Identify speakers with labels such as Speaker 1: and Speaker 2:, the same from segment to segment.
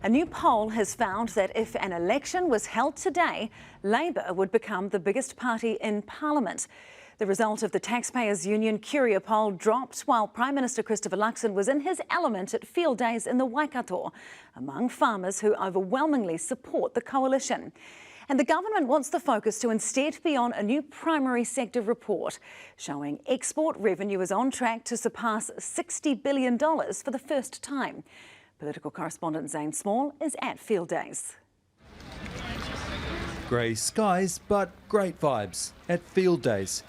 Speaker 1: A new poll has found that if an election was held today, Labour would become the biggest party in Parliament. The result of the Taxpayers Union-Curia Poll dropped while Prime Minister Christopher Luxon was in his element at Fieldays in the Waikato, among farmers who overwhelmingly support the coalition. And the government wants the focus to instead be on a new primary sector report, showing export revenue is on track to surpass $60 billion for the first time. Political correspondent Zane Small is at Fieldays.
Speaker 2: Grey skies, but great vibes at Fieldays,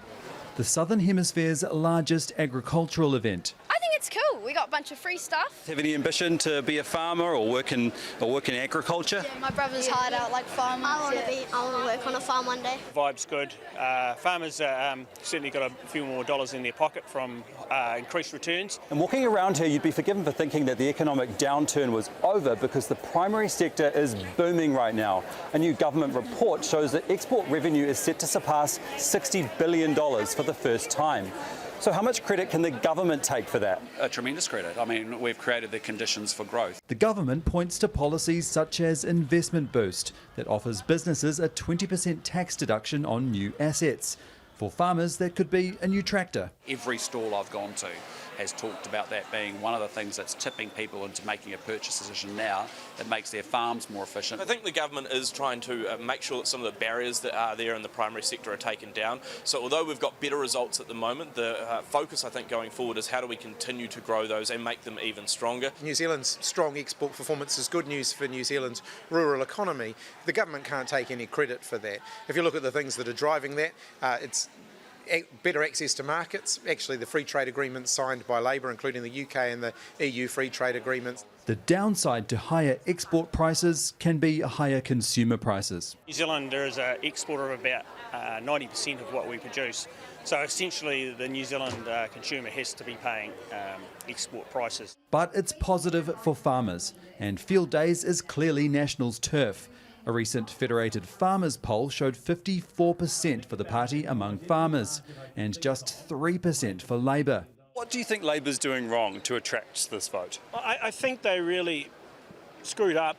Speaker 2: the Southern Hemisphere's largest agricultural event.
Speaker 3: I think it's cool. We got a bunch of free stuff.
Speaker 4: Have any ambition to be a farmer or work in agriculture?
Speaker 3: Yeah, my brother's hired out like farmers. I want to work on a farm one day.
Speaker 5: Vibe's good. Farmers certainly got a few more dollars in their pocket from increased returns.
Speaker 4: And walking around here, you'd be forgiven for thinking that the economic downturn was over because the primary sector is booming right now. A new government report shows that export revenue is set to surpass $60 billion for the first time. So how much credit can the government take for that?
Speaker 6: A tremendous credit. I mean, we've created the conditions for growth.
Speaker 2: The government points to policies such as Investment Boost that offers businesses a 20% tax deduction on new assets. For farmers, that could be a new tractor.
Speaker 6: Every stall I've gone to has talked about that being one of the things that's tipping people into making a purchase decision now that makes their farms more efficient.
Speaker 7: I think the government is trying to make sure that some of the barriers that are there in the primary sector are taken down. So although we've got better results at the moment, the focus I think going forward is how do we continue to grow those and make them even stronger.
Speaker 8: New Zealand's strong export performance is good news for New Zealand's rural economy. The government can't take any credit for that. If you look at the things that are driving that, it's better access to markets, actually the free trade agreements signed by Labour, including the UK and the EU free trade agreements.
Speaker 2: The downside to higher export prices can be higher consumer prices.
Speaker 5: New Zealand is an exporter of about 90% of what we produce. So essentially the New Zealand consumer has to be paying export prices.
Speaker 2: But it's positive for farmers, and Fieldays is clearly National's turf. A recent Federated Farmers poll showed 54% for the party among farmers and just 3% for Labour.
Speaker 4: What do you think Labour's doing wrong to attract this vote?
Speaker 5: I think they really screwed up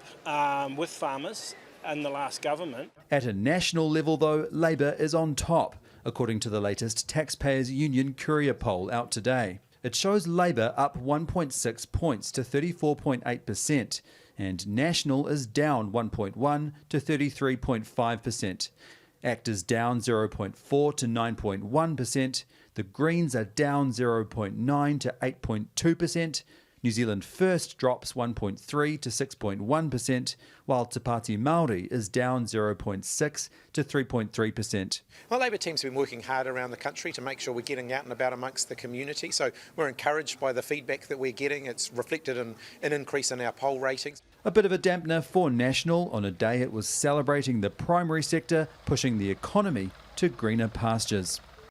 Speaker 5: with farmers in the last government.
Speaker 2: At a national level, though, Labour is on top, according to the latest Taxpayers Union-Curia Poll out today. It shows Labour up 1.6 points to 34.8%. and National is down 1.1 to 33.5%. ACT is down 0.4 to 9.1%. The Greens are down 0.9 to 8.2%. New Zealand First drops 1.3 to 6.1%, while Te Pāti Māori is down 0.6 to 3.3%.
Speaker 8: Well, Labour team's been working hard around the country to make sure we're getting out and about amongst the community, so we're encouraged by the feedback that we're getting. It's reflected in an increase in our poll ratings.
Speaker 2: A bit of a dampener for National on a day it was celebrating the primary sector, pushing the economy to greener pastures.